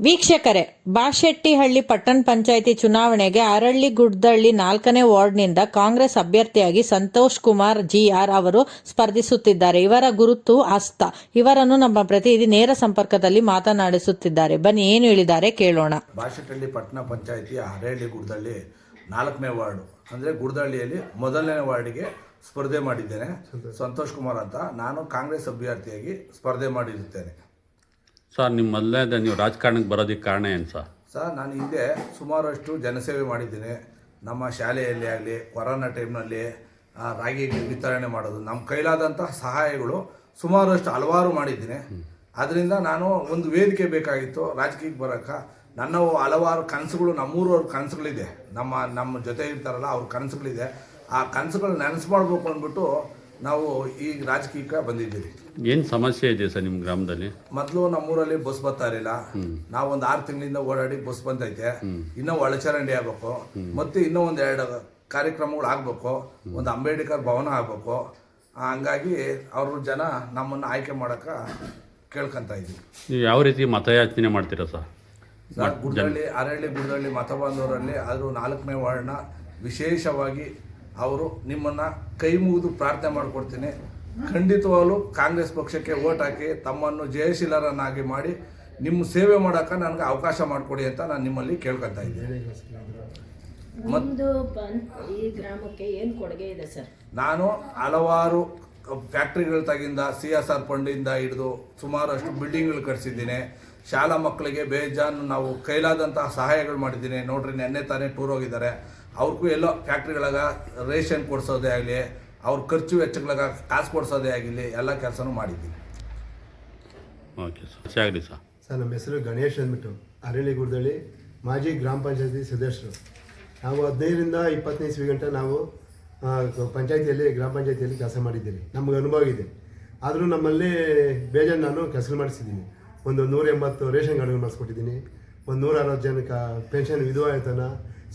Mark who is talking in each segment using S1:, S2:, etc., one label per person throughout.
S1: ವೀಕ್ಷಕರೇ, ಬಾಶೆಟ್ಟಿಹಳ್ಳಿ ಪಟ್ಟಣ ಪಂಚಾಯಿತಿ ಚುನಾವಣೆಗೆ ಅರಳಿಗುಡ್ದಳ್ಳಿ 4ನೇ ವಾರ್ಡ್ನಿಂದ ಕಾಂಗ್ರೆಸ್ ಅಭ್ಯರ್ಥಿಯಾಗಿ ಸಂತೋಷ್ ಕುಮಾರ್ ಜಿಆರ್ ಅವರು ಸ್ಪರ್ಧಿಸುತ್ತಿದ್ದಾರೆ. ಇವರ ಗುರುತು ಹಸ್ತ. ಇವರನ್ನು ನಮ್ಮ ಪ್ರತಿನಿಧಿ ನೇರ ಸಂಪರ್ಕದಲ್ಲಿ ಮಾತನಾಡಿಸುತ್ತಿದ್ದಾರೆ. ಬನ್ನಿ, ಏನು ಹೇಳಿದ್ದಾರೆ ಕೇಳೋಣ.
S2: ಬಾಶೆಟ್ಟಿಹಳ್ಳಿ ಪಟ್ಟಣ ಪಂಚಾಯಿತಿಯ ಅರಳಿಗುಡ್ದಳ್ಳಿ 4ನೇ ವಾರ್ಡು ಅಂದರೆ ಗುಡ್ದಳ್ಳಿಯಲ್ಲಿ 1ನೇ ವಾರ್ಡಿಗೆ ಸ್ಪರ್ಧೆ ಮಾಡಿದ್ದೇನೆ. ಸಂತೋಷ್ ಕುಮಾರ್ ಅಂತ. ನಾನು ಕಾಂಗ್ರೆಸ್ ಅಭ್ಯರ್ಥಿಯಾಗಿ ಸ್ಪರ್ಧೆ ಮಾಡಿರುತ್ತೇನೆ.
S3: ಸರ್, ನಿಮ್ಮ ಮೊದಲನೇದು ನೀವು ರಾಜಕಾರಣಕ್ಕೆ ಬರೋದಕ್ಕೆ ಕಾರಣ ಏನು
S2: ಸರ್? ನಾನು ಹಿಂದೆ ಸುಮಾರಷ್ಟು ಜನಸೇವೆ ಮಾಡಿದ್ದೀನಿ. ನಮ್ಮ ಶಾಲೆಯಲ್ಲಿ ಆಗಲಿ, ಕೊರೋನಾ ಟೈಮ್ನಲ್ಲಿ ರಾಗಿ ವಿತರಣೆ ಮಾಡೋದು, ನಮ್ಮ ಕೈಲಾದಂಥ ಸಹಾಯಗಳು ಸುಮಾರಷ್ಟು ಹಲವಾರು ಮಾಡಿದ್ದೀನಿ. ಅದರಿಂದ ನಾನು ಒಂದು ವೇದಿಕೆ ಬೇಕಾಗಿತ್ತು ರಾಜಕೀಯಕ್ಕೆ ಬರೋಕ್ಕೆ. ನನ್ನ ಹಲವಾರು ಕನಸುಗಳು, ನಮ್ಮೂರವ್ರ ಕನಸುಗಳಿದೆ, ನಮ್ಮ ಜೊತೆ ಇರ್ತಾರಲ್ಲ ಅವ್ರ ಕನಸುಗಳಿದೆ. ಆ ಕನಸುಗಳು ನೆನಸು ಮಾಡಬೇಕು ಅಂದ್ಬಿಟ್ಟು ನಾವು ಈ ರಾಜಕೀಯಕ್ಕೆ ಬಂದಿದ್ದೀವಿ.
S3: ಏನು ಸಮಸ್ಯೆ ಇದೆ ಸರ್ ನಿಮ್ಮ ಗ್ರಾಮದಲ್ಲಿ?
S2: ಮೊದಲು ನಮ್ಮೂರಲ್ಲಿ ಬಸ್ ಬರ್ತಾ ಇರಲಿಲ್ಲ. ನಾವು ಒಂದು 6 ತಿಂಗಳಿಂದ ಓಡಾಡಿ ಬಸ್ ಬಂದೈತೆ. ಇನ್ನೂ ಒಳಚರಂಡಿ ಆಗಬೇಕು, ಮತ್ತು ಇನ್ನೂ ಒಂದು 2 ಕಾರ್ಯಕ್ರಮಗಳು ಆಗಬೇಕು. ಒಂದು ಅಂಬೇಡ್ಕರ್ ಭವನ ಆಗಬೇಕು. ಹಂಗಾಗಿ ಅವ್ರ ಜನ ನಮ್ಮನ್ನು ಆಯ್ಕೆ ಮಾಡೋಕ್ಕೆ ಕೇಳ್ಕೊತ ಇದ್ದೀವಿ.
S3: ನೀವು ಯಾವ ರೀತಿ ಮತಯಾಚನೆ ಮಾಡ್ತೀರಾ ಸರ್?
S2: ಅರಳಿಗುಡ್ದಳ್ಳಿ ಮತ ಬಾಂಧವರಲ್ಲಿ ಅದು 4ನೇ ವಾರ್ಡ್ನ ವಿಶೇಷವಾಗಿ ಅವರು ನಿಮ್ಮನ್ನು ಕೈ ಮುಗಿದು ಪ್ರಾರ್ಥನೆ ಮಾಡಿಕೊಡ್ತೀನಿ. ಖಂಡಿತವಾಗಲೂ ಕಾಂಗ್ರೆಸ್ ಪಕ್ಷಕ್ಕೆ ಓಟ್ ಹಾಕಿ ತಮ್ಮನ್ನು ಜಯಶೀಲರನ್ನಾಗಿ ಮಾಡಿ ನಿಮ್ಮ ಸೇವೆ ಮಾಡೋಕೆ ನನಗೆ ಅವಕಾಶ ಮಾಡಿಕೊಡಿ ಅಂತ ನಾನು ನಿಮ್ಮಲ್ಲಿ ಕೇಳ್ಕೊತಾ ಇದ್ದೀನಿ.
S4: ಮತ್ತು ಈ ಗ್ರಾಮಕ್ಕೆ ಏನು ಕೊಡುಗೆ ಇದೆ ಸರ್?
S2: ನಾನು ಹಲವಾರು ಫ್ಯಾಕ್ಟ್ರಿಗಳ ತಗಿಂದ CSR ಫಂಡಿಂದ ಹಿಡಿದು ಸುಮಾರಷ್ಟು ಬಿಲ್ಡಿಂಗ್ಗಳು ಕಟ್ಸಿದ್ದೀನಿ. ಶಾಲಾ ಮಕ್ಕಳಿಗೆ ಬೇಜಾನು ನಾವು ಕೈಲಾದಂತಹ ಸಹಾಯಗಳು ಮಾಡಿದ್ದೀನಿ. ನೋಡ್ರಿ, ನೆನ್ನೆ ತಾನೇ ಟೂರ್ ಹೋಗಿದ್ದಾರೆ. ಅವ್ರಿಗೂ ಎಲ್ಲೋ ಫ್ಯಾಕ್ಟ್ರಿಗಳಾಗ ರೇಷನ್ ಕೊಡಿಸೋದೇ ಆಗಲಿ, ಅವ್ರ ಖರ್ಚು ವೆಚ್ಚಗಳಾಗ ಕಾಸು ಕೊಡಿಸೋದೇ ಆಗಲಿ, ಎಲ್ಲ ಕೆಲಸನೂ ಮಾಡಿದ್ದೀನಿ.
S3: ಓಕೆ ಸರ್, ಆಗಲಿ ಸರ್.
S5: ಸರ್, ನಮ್ಮ ಹೆಸರು ಗಣೇಶ್ ಅಂದ್ಬಿಟ್ಟು, ಅರಳಿಗುಡ್ದಳ್ಳಿ ಮಾಜಿ ಗ್ರಾಮ ಪಂಚಾಯತಿ ಸದಸ್ಯರು. ನಾವು 15ರಿಂದ 20 ಇಸ್ವಿ ಗಂಟೆ ನಾವು ಪಂಚಾಯತಿಯಲ್ಲಿ, ಗ್ರಾಮ ಪಂಚಾಯತಿಯಲ್ಲಿ ಕೆಲಸ ಮಾಡಿದ್ದೀನಿ. ನಮಗೆ ಅನುಭವ ಇದೆ. ಆದರೂ ನಮ್ಮಲ್ಲಿ ಬೇಜಾರು ನಾನು ಕೆಲಸ ಮಾಡಿಸಿದ್ದೀನಿ. ಒಂದು 180 ರೇಷನ್ ಕಾರ್ಡ್ಗಳು ಮಾಡಿಸ್ಕೊಟ್ಟಿದ್ದೀನಿ. ಒಂದು 160 ಜನಕ್ಕೆ ಪೆನ್ಷನ್, ವಿಧವಾ ವೇತನ,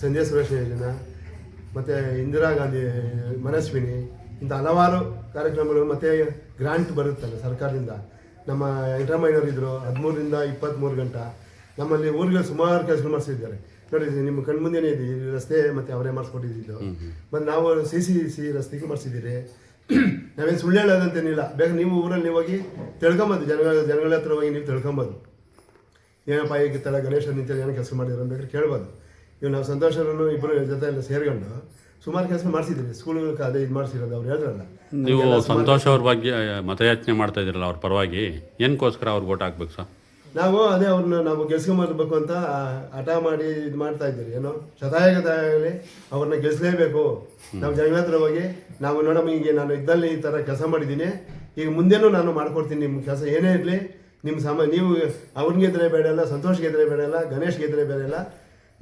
S5: ಸಂಧ್ಯಾ ಸುರಕ್ಷಾ ಯೋಜನೆ, ಮತ್ತು ಇಂದಿರಾ ಗಾಂಧಿ ಮನಸ್ವಿನಿ, ಇಂಥ ಹಲವಾರು ಕಾರ್ಯಕ್ರಮಗಳು. ಮತ್ತು ಗ್ರಾಂಟ್ ಬರುತ್ತಲ್ಲ ಸರ್ಕಾರದಿಂದ. ನಮ್ಮ ವೆಂಕಟರಾಮಯ್ಯನವರು ಇದ್ದರು 13ರಿಂದ 23 ಗಂಟೆ ನಮ್ಮಲ್ಲಿ ಊರಿಗೆ ಸುಮಾರು ಕೆಲಸಗಳು ಮಾಡಿಸಿದ್ದಾರೆ. ನೋಡಿ, ನಿಮ್ಮ ಕಣ್ಮುಂದೆನೇ ಇದೆ ಈ ರಸ್ತೆ, ಮತ್ತು ಅವರೇ ಮಾಡಿಸ್ಕೊಟ್ಟಿದ್ದು. ಮತ್ತು ನಾವು ಸಿ ರಸ್ತೆಗೂ ಮಾಡಿಸಿದ್ದೀರಿ. ನಾವೇನು ಸುಳ್ಳು ಹೇಳೋದಂತೇನಿಲ್ಲ. ಬೇಕಾದ್ರೆ ನೀವು ಊರಲ್ಲಿ ನೀವು ಹೋಗಿ ತಿಳ್ಕೊಬೋದು, ಜನಗಳ ಹತ್ರ ಹೋಗಿ ನೀವು ತಿಳ್ಕೊಬೋದು. ಏನಪ್ಪ ಈ ಥರ ಗಣೇಶ ನಿಂತಲ್ಲಿ ಏನೋ ಕೆಲಸ ಮಾಡಿದ್ರು ಅಂತ ಬೇಕಾದ್ರೆ ಕೇಳ್ಬೋದು. ಇವು ನಾವು ಸಂತೋಷರನ್ನು ಇಬ್ಬರು ಜೊತೆ ಎಲ್ಲ ಸೇರ್ಕೊಂಡು ಸುಮಾರು ಕೆಲಸ ಮಾಡಿಸಿದ್ದೀವಿ. ಸ್ಕೂಲ್ಗಳಿಗೆ ಅದೇ ಇದು ಮಾಡಿಸಿರೋದು ಅವ್ರು ಹೇಳಿದ್ರಲ್ಲ.
S3: ನೀವು ಸಂತೋಷ್ ಅವ್ರ ಬಗ್ಗೆ ಮತಯಾಚನೆ ಮಾಡ್ತಾ ಇದ್ದೀರಲ್ಲ, ಅವ್ರ ಪರವಾಗಿ ಏನಕ್ಕೋಸ್ಕರ ಅವ್ರಿಗೆ ಓಟ್ ಹಾಕ್ಬೇಕು ಸರ್?
S5: ನಾವು ಅದೇ ಅವ್ರನ್ನ ನಾವು ಗೆಲ್ಸ್ಕೊಂಬರ್ಬೇಕು ಅಂತ ಹಠ ಮಾಡಿ ಇದು ಮಾಡ್ತಾ ಇದ್ದೀರಿ. ಏನೋ ಶತಾಯಗತಾಗಲಿ ಅವ್ರನ್ನ ಗೆಲ್ಸಲೇಬೇಕು. ನಾವು ಜನಗಳ ಹತ್ರ ಹೋಗಿ ನಾವು ನೋಡಮ್ಮ, ಈಗ ನಾನು ಇದ್ದಲ್ಲಿ ಈ ಥರ ಕೆಲಸ ಮಾಡಿದ್ದೀನಿ, ಈಗ ಮುಂದೆನೂ ನಾನು ಮಾಡ್ಕೊಡ್ತೀನಿ. ನಿಮ್ಮ ಕೆಲಸ ಏನೇ ಇರಲಿ, ನಿಮ್ಮ ನೀವು ಅವ್ರಿಗೆ ಗೆದ್ರೆ ಬೇಡ ಇಲ್ಲ, ಸಂತೋಷ್ ಗೆದ್ರೆ ಬೇಡ ಇಲ್ಲ, ಗಣೇಶ್ ಗೆದ್ರೆ ಬೇಡ ಇಲ್ಲ,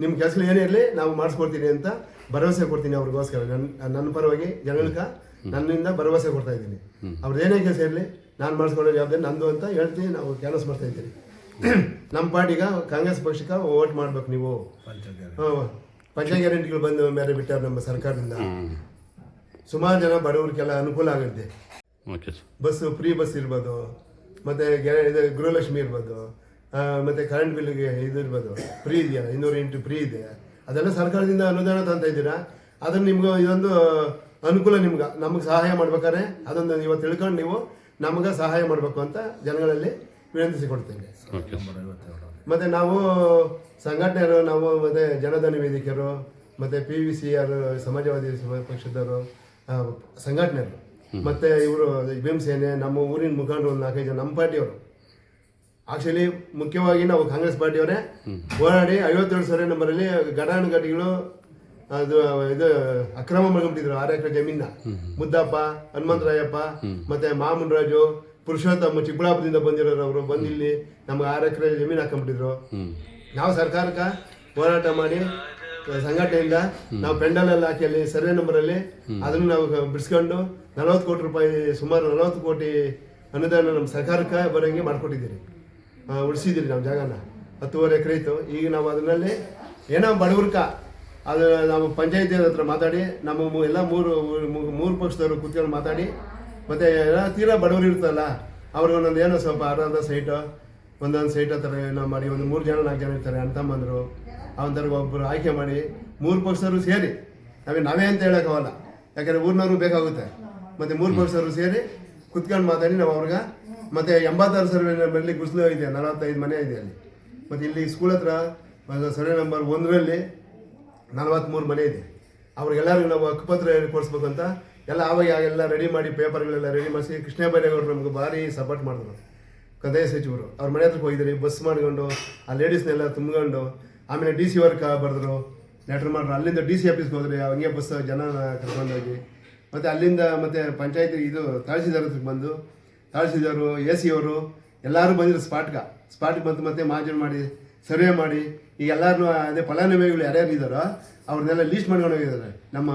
S5: ನಿಮ್ಮ ಕೆಲಸಗಳು ಏನೇ ಇರಲಿ ನಾವು ಮಾಡಿಸ್ಕೊಡ್ತೀನಿ ಅಂತ ಭರವಸೆ ಕೊಡ್ತೀನಿ ಅವ್ರಿಗೋಸ್ಕರ. ನನ್ನ ಪರವಾಗಿ ಜನಗಳಿಗೆ ನನ್ನಿಂದ ಭರವಸೆ ಕೊಡ್ತಾ ಇದ್ದೀನಿ. ಅವ್ರದ್ದು ಏನೇ ಕೆಲಸ ಇರಲಿ ನಾನು ಮಾಡಿಸ್ಕೊಳ್ಳೋ ಜವಾಬ್ದಾರಿ ನಂದು ಅಂತ ಹೇಳ್ತೀನಿ. ನಾವು ಕ್ಯಾನ್ವಸ್ ಮಾಡ್ತಾ ಇದ್ದೀವಿ. ನಮ್ಮ ಪಾರ್ಟಿಗೆ, ಕಾಂಗ್ರೆಸ್ ಪಕ್ಷಕ್ಕೆ ವೋಟ್ ಮಾಡ್ಬೇಕು ನೀವು. ಪಂಚ ಗ್ಯಾರಂಟಿಗಳು ಬಂದು ಮೇಲೆ ಬಿಟ್ಟಾರೆ ನಮ್ಮ ಸರ್ಕಾರದಿಂದ. ಸುಮಾರು ಜನ ಬಡವರಿಗೆಲ್ಲ ಅನುಕೂಲ ಆಗುತ್ತೆ. ಬಸ್ಸು ಫ್ರೀ ಬಸ್ ಇರ್ಬೋದು, ಮತ್ತು ಇದು ಗೃಹಲಕ್ಷ್ಮಿ ಇರ್ಬೋದು, ಮತ್ತು ಕರೆಂಟ್ ಬಿಲ್ಗೆ ಇದು ಇರ್ಬೋದು, ಫ್ರೀ ಇದೆಯಾ, 200 ಯೂನಿಟ್ ಫ್ರೀ ಇದೆ. ಅದೆಲ್ಲ ಸರ್ಕಾರದಿಂದ ಅನುದಾನ ತಂತ ಇದ್ದೀರಾ. ಅದನ್ನು ನಿಮ್ಗೆ ಇದೊಂದು ಅನುಕೂಲ. ನಮಗೆ ಸಹಾಯ ಮಾಡ್ಬೇಕಾದ್ರೆ ಅದೊಂದು ಇವತ್ತು ತಿಳ್ಕೊಂಡು ನೀವು ನಮಗೆ ಸಹಾಯ ಮಾಡಬೇಕು ಅಂತ ಜನಗಳಲ್ಲಿ ವಿನಂತಿಸಿಕೊಡ್ತೇನೆ. ಮತ್ತು ನಾವು ಸಂಘಟನೆಯರು, ನಾವು ಮತ್ತು ಜನಧನಿ ವೇದಿಕೆಯರು, ಮತ್ತು PVCR ಸಮಾಜವಾದಿ ಪಕ್ಷದವರು ಸಂಘಟನೆಯರು, ಮತ್ತು ಇವರು ಭೀಮಸೇನೆ, ನಮ್ಮ ಊರಿನ ಮುಖಂಡರು 4-5 ಜನ ನಮ್ಮ ಪಾರ್ಟಿಯವರು. ಆ್ಯಕ್ಚುಲಿ ಮುಖ್ಯವಾಗಿ ನಾವು ಕಾಂಗ್ರೆಸ್ ಪಾರ್ಟಿಯವರೇ ಹೋರಾಡಿ 52 ನಂಬರಲ್ಲಿ ಘಟಾನುಘಟಿಗಳು ಅದು ಇದು ಅಕ್ರಮ ಮಾಡ್ಕೊಂಡ್ಬಿಟ್ಟಿದ್ರು. 6 ಎಕರೆ ಜಮೀನ ಮುದ್ದಪ್ಪ, ಹನುಮಂತರಾಯಪ್ಪ, ಮತ್ತು ಮಾಮುನರಾಜು, ಪುರುಷೋತ್ತಮ ಚಿಕ್ಕಬಳ್ಳಾಪುರದಿಂದ ಬಂದಿರೋರು. ಅವರು ಬಂದು ಇಲ್ಲಿ ನಮ್ಗೆ 6 ಎಕರೆ ಜಮೀನು ಹಾಕೊಂಡ್ಬಿಟ್ಟಿದ್ರು. ನಾವು ಸರ್ಕಾರಕ್ಕೆ ಹೋರಾಟ ಮಾಡಿ ಸಂಘಟನೆಯಿಂದ ನಾವು ಪೆಂಡಲೆಲ್ಲ ಹಾಕಿ ಅಲ್ಲಿ ಸರ್ವೆ ನಂಬರಲ್ಲಿ ಅದನ್ನು ನಾವು ಬಿಡಿಸ್ಕೊಂಡು 40 ಕೋಟಿ ರೂಪಾಯಿ, ಸುಮಾರು 40 ಕೋಟಿ ಅನುದಾನ ನಮ್ಮ ಸರ್ಕಾರಕ್ಕೆ ಬರೋಂಗೆ ಮಾಡ್ಕೊಟ್ಟಿದ್ದೀರಿ. ಉಳಿಸಿದ್ದೀರಿ ನಾವು ಜಾಗನ. 10.5 ಎಕರೆ ಇತ್ತು. ಈಗ ನಾವು ಅದರಲ್ಲಿ ಏನೋ ಬಡವ್ರಕ ಅದು ನಾವು ಪಂಚಾಯತಿ ಹತ್ರ ಮಾತಾಡಿ, ನಮ್ಮ ಎಲ್ಲ ಮೂರು ಪಕ್ಷದವರು ಕೂತ್ಕೊಂಡು ಮಾತಾಡಿ, ಮತ್ತು ಎಲ್ಲ ತೀರಾ ಬಡವರು ಇರ್ತಲ್ಲ ಅವ್ರಿಗೊಂದೊಂದು ಏನೋ ಸ್ವಲ್ಪ ಅರ್ಧ ಸೈಟು ಒಂದೊಂದು ಸೈಟ್ ಹತ್ರ ಏನೋ ಮಾಡಿ ಒಂದು 3 ಜನ 4 ಜನ ಇರ್ತಾರೆ ಅಣ್ಣ ತಮ್ಮಂದರು ಅವನ ಥರ ಒಬ್ಬರು ಆಯ್ಕೆ ಮಾಡಿ 3 ಪಕ್ಷದವರು ಸೇರಿ ನಾವೇ ಅಂತ ಹೇಳೋಕ್ಕಾಗಲ್ಲ, ಯಾಕಂದರೆ ಊರಿನವರು ಬೇಕಾಗುತ್ತೆ. ಮತ್ತು 3 ಪಕ್ಷದವರು ಸೇರಿ ಕುತ್ಕೊಂಡು ಮಾತಾಡಿ ನಾವು ಅವ್ರಿಗೆ ಮತ್ತು 86 ಸರ್ವೆ ನಂಬರಲ್ಲಿ ಗುಡಿಸಲು ಇದೆ, 45 ಮನೆ ಇದೆ ಅಲ್ಲಿ. ಮತ್ತು ಇಲ್ಲಿ ಸ್ಕೂಲ್ ಹತ್ರ ಸರ್ವೆ ನಂಬರ್ 1ರಲ್ಲಿ 43 ಮನೆ ಇದೆ. ಅವ್ರಿಗೆಲ್ಲರಿಗೂ ನಾವು ಹಕ್ಕುಪತ್ರ ಕೊಡಿಸ್ಬೇಕು ಅಂತ ಆವಾಗ ಎಲ್ಲ ರೆಡಿ ಮಾಡಿ ಪೇಪರ್ಗಳೆಲ್ಲ ರೆಡಿ ಮಾಡಿಸಿ ಕೃಷ್ಣ ಬೈರೇಗೌಡರು ನಮ್ಗೆ ಭಾರಿ ಸಪೋರ್ಟ್ ಮಾಡಿದ್ರು. ಕಂದಾಯ ಸಚಿವರು ಅವ್ರ ಮನೆ ಹತ್ರಕ್ಕೆ ಹೋಗಿದ್ರಿ, ಬಸ್ ಮಾಡ್ಕೊಂಡು ಆ ಲೇಡೀಸ್ನೆಲ್ಲ ತುಂಬ್ಕೊಂಡು, ಆಮೇಲೆ DC ವರ್ಕ್ ಬರೆದ್ರು, ಲೆಟ್ರ್ ಮಾಡಿದ್ರು. ಅಲ್ಲಿಂದ DC ಆಫೀಸ್ಗೆ ಹೋದ್ರಿ, ಹಂಗೆ ಬಸ್ ಜನ ಕರ್ಕೊಂಡೋಗಿ ಮತ್ತು ಅಲ್ಲಿಂದ ಮತ್ತು ಪಂಚಾಯತಿ ಇದು ತಹಸೀಲ್ದಾರ್ ಹತ್ರಕ್ಕೆ ಬಂದು ತಹಸೀಲ್ದಾರು AC ಅವರು ಎಲ್ಲರೂ ಬಂದಿದ್ರು ಸ್ಪಾಟ್ಗೆ ಬಂತು. ಮತ್ತೆ ಮಾಜೂರು ಮಾಡಿ ಸರ್ವೆ ಮಾಡಿ ಈಗ ಎಲ್ಲರೂ ಅದೇ ಫಲಾನುಭವಿಗಳು ಯಾರ್ಯಾರು ಇದ್ದಾರೋ ಅವ್ರನ್ನೆಲ್ಲ ಲೀಸ್ಟ್ ಮಾಡ್ಕೊಂಡು ಹೋಗಿದ್ದಾರೆ. ನಮ್ಮ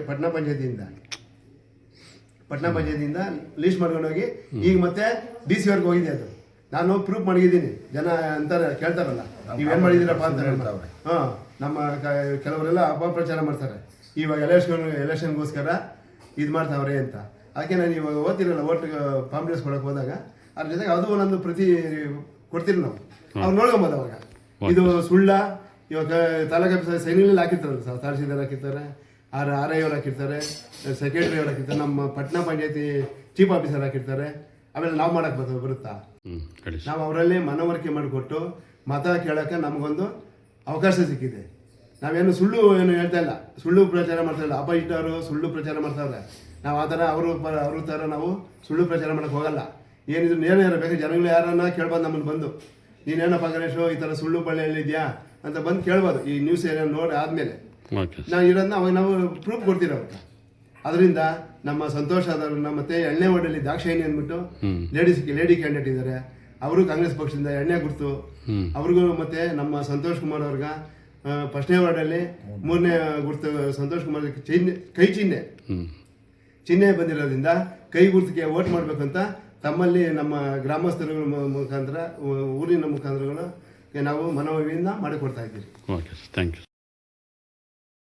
S5: ಪಟ್ಟಣ ಪಂಚಾಯತಿಯಿಂದ ಲೀಸ್ಟ್ ಮಾಡ್ಕೊಂಡು ಹೋಗಿ ಈಗ ಮತ್ತೆ DC ವರ್ಗೆ ಹೋಗಿದೆ. ಅದು ನಾನು ಪ್ರೂಫ್ ಮಾಡಿದ್ದೀನಿ. ಜನ ಅಂತಾರೆ ಕೇಳ್ತಾರಲ್ಲ, ನೀವೇನು ಮಾಡಿದ್ದೀರಪ್ಪ ಅಂತಾರೆ. ಹಾಂ, ನಮ್ಮ ಕೆಲವರೆಲ್ಲ ಅಪಪ್ರಚಾರ ಮಾಡ್ತಾರೆ, ಇವಾಗ ಎಲೆಕ್ಷನ್ಗೋಸ್ಕರ ಇದು ಮಾಡ್ತಾವ್ರೆ ಅಂತ. ಅದಕ್ಕೆ ನಾನು ಇವಾಗ ಓದ್ತಿರಲ್ಲ ಓಟ್ ಪಾಂಪ್ಲೆಟ್ಸ್ ಕೊಡೋಕೆ ಹೋದಾಗ ಅದ್ರ ಜೊತೆಗೆ ಅದು ಒಂದೊಂದು ಪ್ರತಿ ಕೊಡ್ತೀರಿ ನಾವು, ಅವ್ರು ನೋಡ್ಕೊಬೋದು. ಅವಾಗ ಇದು ಸುಳ್ಳ, ಇವಾಗ ತಾಲೂಕು ಆಫೀಸ್ ಸೈನಿಗಳಲ್ಲಿ ಹಾಕಿರ್ತಾರಲ್ಲ ಸರ್, ತಹಸೀಲ್ದಾರ್ ಹಾಕಿರ್ತಾರೆ, RI ಅವ್ರು ಹಾಕಿರ್ತಾರೆ, ಸೆಕ್ರೆಟರಿ ಅವ್ರು ಹಾಕಿರ್ತಾರೆ, ನಮ್ಮ ಪಟ್ಟಣ ಪಂಚಾಯತಿ ಚೀಫ್ ಆಫೀಸರ್ ಹಾಕಿರ್ತಾರೆ. ಆಮೇಲೆ ನಾವು ಮಾಡೋಕ್ಕೆ ಬರುತ್ತಾ? ನಾವು ಅವರಲ್ಲಿ ಮನವರಿಕೆ ಮಾಡಿಕೊಟ್ಟು ಮತ ಕೇಳೋಕ್ಕೆ ನಮಗೊಂದು ಅವಕಾಶ ಸಿಕ್ಕಿದೆ. ನಾವೇನು ಸುಳ್ಳು ಏನು ಹೇಳ್ತಾ ಇಲ್ಲ, ಸುಳ್ಳು ಪ್ರಚಾರ ಮಾಡ್ತಾ ಇಲ್ಲ. ಅಪೋಸಿಟ್ ಅವರು ಸುಳ್ಳು ಪ್ರಚಾರ ಮಾಡ್ತಾವ್ರೆ, ನಾವು ಆ ಥರ ಅವ್ರ ಥರ ನಾವು ಸುಳ್ಳು ಪ್ರಚಾರ ಮಾಡೋಕ್ಕೆ ಹೋಗಲ್ಲ. ಏನಿದ್ರು ನೇರ ಬೇಕು, ಜನಗಳು ಯಾರನ್ನ ಕೇಳ್ಬೋದು ನಮ್ಮನ್ನು ಬಂದು, ನೀನೇನಪ್ಪ ಗಣೇಶು ಈ ಥರ ಸುಳ್ಳು ಬಳ್ಳಿ ಹೇಳಿದ್ಯಾ ಅಂತ ಬಂದು ಕೇಳ್ಬೋದು. ಈ ನ್ಯೂಸ್ ಏನೋ ನೋಡಿ ಆದಮೇಲೆ ನಾವು ಇರೋದನ್ನ ಅವಾಗ ನಾವು ಪ್ರೂಫ್ ಕೊಡ್ತೀವಿ ಅವ್ರಿಗೆ. ಅದರಿಂದ ನಮ್ಮ ಸಂತೋಷ ಆದವ್ರನ್ನ ಮತ್ತೆ 2ನೇ ವಾರ್ಡಲ್ಲಿ ದಾಕ್ಷಾಯಿನಿ ಅಂದ್ಬಿಟ್ಟು ಲೇಡಿ ಕ್ಯಾಂಡಿಡೇಟ್ ಇದ್ದಾರೆ, ಅವರು ಕಾಂಗ್ರೆಸ್ ಪಕ್ಷದಿಂದ 2ನೇ ಗುರ್ತು ಅವ್ರಿಗೂ, ಮತ್ತೆ ನಮ್ಮ ಸಂತೋಷ್ ಕುಮಾರ್ ಅವ್ರಿಗೆ 1ನೇ ವಾರ್ಡಲ್ಲಿ 3ನೇ ಗುರ್ತು ಸಂತೋಷ್ ಕುಮಾರ್ ಕೈ ಚಿಹ್ನೆ ಬಂದಿರೋದ್ರಿಂದ ಕೈ ಗುರ್ತಿಗೆ ವೋಟ್ ಮಾಡಬೇಕಂತ ತಮ್ಮಲ್ಲಿ ನಮ್ಮ ಗ್ರಾಮಸ್ಥರುಗಳ ಮುಖಾಂತರ ಊರಿನ ಮುಖಾಂತರಗಳು ನಾವು ಮನವಿಯಿಂದ ಮಾಡಿಕೊಡ್ತಾ ಇದ್ದೀವಿ.
S3: Okay, thank you.